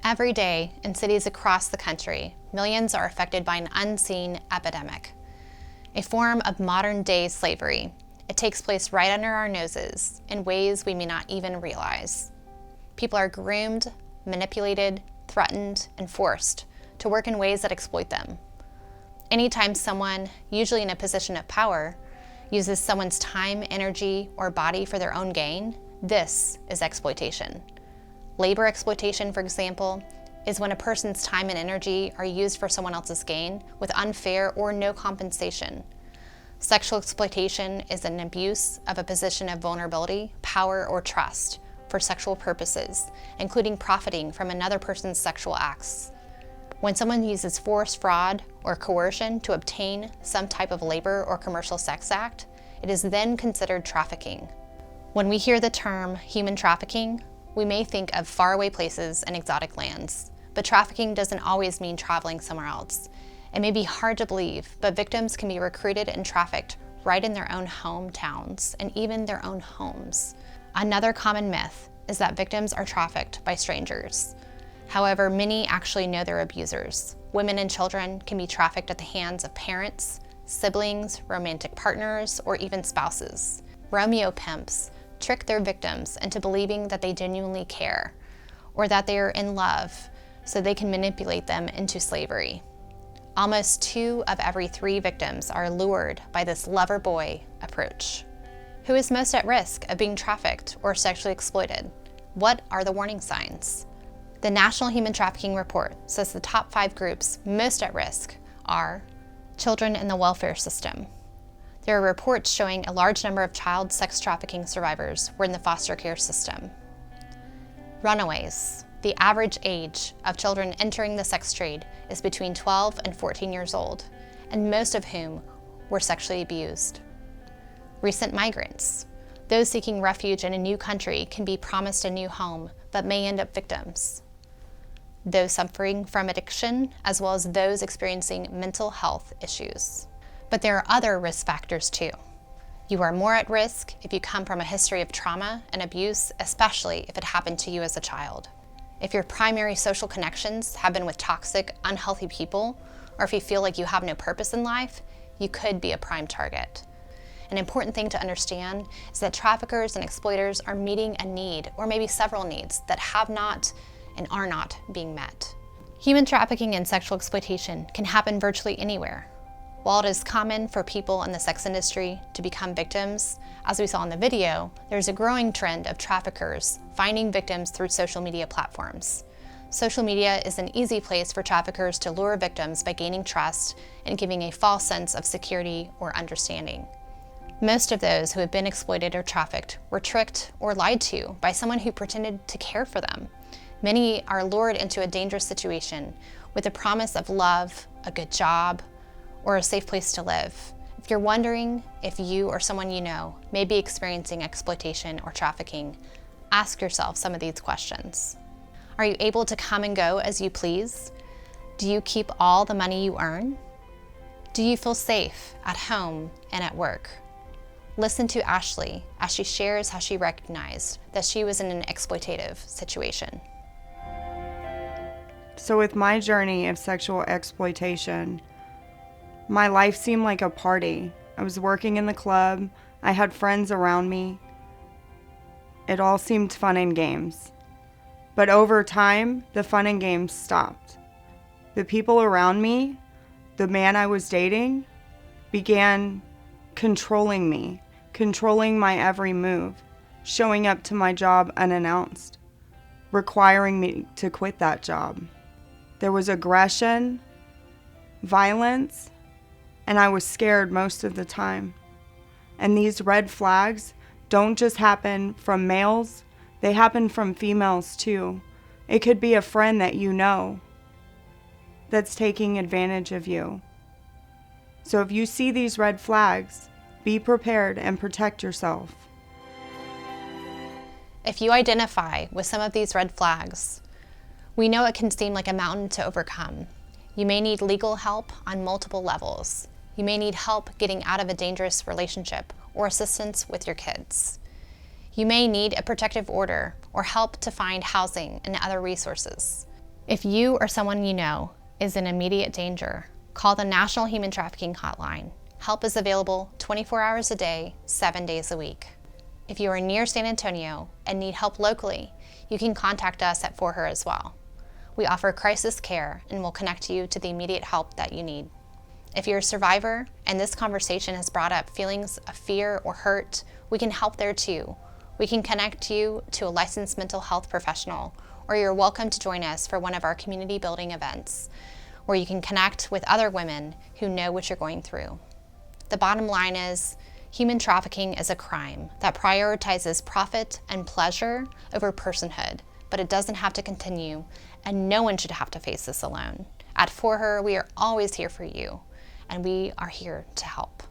Every day, in cities across the country, millions are affected by an unseen epidemic, a form of modern-day slavery. It takes place right under our noses in ways we may not even realize. People are groomed, manipulated, threatened, and forced to work in ways that exploit them. Anytime someone, usually in a position of power, uses someone's time, energy, or body for their own gain, this is exploitation. Labor exploitation, for example, is when a person's time and energy are used for someone else's gain with unfair or no compensation. Sexual exploitation is an abuse of a position of vulnerability, power, or trust for sexual purposes, including profiting from another person's sexual acts. When someone uses force, fraud, or coercion to obtain some type of labor or commercial sex act, it is then considered trafficking. When we hear the term human trafficking, we may think of faraway places and exotic lands, but trafficking doesn't always mean traveling somewhere else. It may be hard to believe, but victims can be recruited and trafficked right in their own hometowns and even their own homes. Another common myth is that victims are trafficked by strangers. However, many actually know their abusers. Women and children can be trafficked at the hands of parents, siblings, romantic partners, or even spouses. Romeo pimps trick their victims into believing that they genuinely care or that they are in love so they can manipulate them into slavery. Almost 2 of every 3 victims are lured by this lover boy approach. Who is most at risk of being trafficked or sexually exploited? What are the warning signs? The National Human Trafficking Report says the top 5 groups most at risk are children in the welfare system. There are reports showing a large number of child sex trafficking survivors were in the foster care system. Runaways. The average age of children entering the sex trade is between 12 and 14 years old, and most of whom were sexually abused. Recent migrants. Those seeking refuge in a new country can be promised a new home, but may end up victims. Those suffering from addiction, as well as those experiencing mental health issues. But there are other risk factors too. You are more at risk if you come from a history of trauma and abuse, especially if it happened to you as a child. If your primary social connections have been with toxic, unhealthy people, or if you feel like you have no purpose in life, you could be a prime target. An important thing to understand is that traffickers and exploiters are meeting a need, or maybe several needs, that have not and are not being met. Human trafficking and sexual exploitation can happen virtually anywhere. While it is common for people in the sex industry to become victims, as we saw in the video, there's a growing trend of traffickers finding victims through social media platforms. Social media is an easy place for traffickers to lure victims by gaining trust and giving a false sense of security or understanding. Most of those who have been exploited or trafficked were tricked or lied to by someone who pretended to care for them. Many are lured into a dangerous situation with the promise of love, a good job, or a safe place to live. If you're wondering if you or someone you know may be experiencing exploitation or trafficking, ask yourself some of these questions. Are you able to come and go as you please? Do you keep all the money you earn? Do you feel safe at home and at work? Listen to Ashley as she shares how she recognized that she was in an exploitative situation. So with my journey of sexual exploitation, my life seemed like a party. I was working in the club. I had friends around me. It all seemed fun and games. But over time, the fun and games stopped. The people around me, the man I was dating, began controlling me, controlling my every move, showing up to my job unannounced, requiring me to quit that job. There was aggression, violence, and I was scared most of the time. And these red flags don't just happen from males, they happen from females too. It could be a friend that you know that's taking advantage of you. So if you see these red flags, be prepared and protect yourself. If you identify with some of these red flags, we know it can seem like a mountain to overcome. You may need legal help on multiple levels. You may need help getting out of a dangerous relationship or assistance with your kids. You may need a protective order or help to find housing and other resources. If you or someone you know is in immediate danger, call the National Human Trafficking Hotline. Help is available 24 hours a day, 7 days a week. If you are near San Antonio and need help locally, you can contact us at For Her as well. We offer crisis care and will connect you to the immediate help that you need. If you're a survivor and this conversation has brought up feelings of fear or hurt, we can help there too. We can connect you to a licensed mental health professional, or you're welcome to join us for one of our community building events, where you can connect with other women who know what you're going through. The bottom line is, human trafficking is a crime that prioritizes profit and pleasure over personhood, but it doesn't have to continue, and no one should have to face this alone. At For Her, we are always here for you, and we are here to help.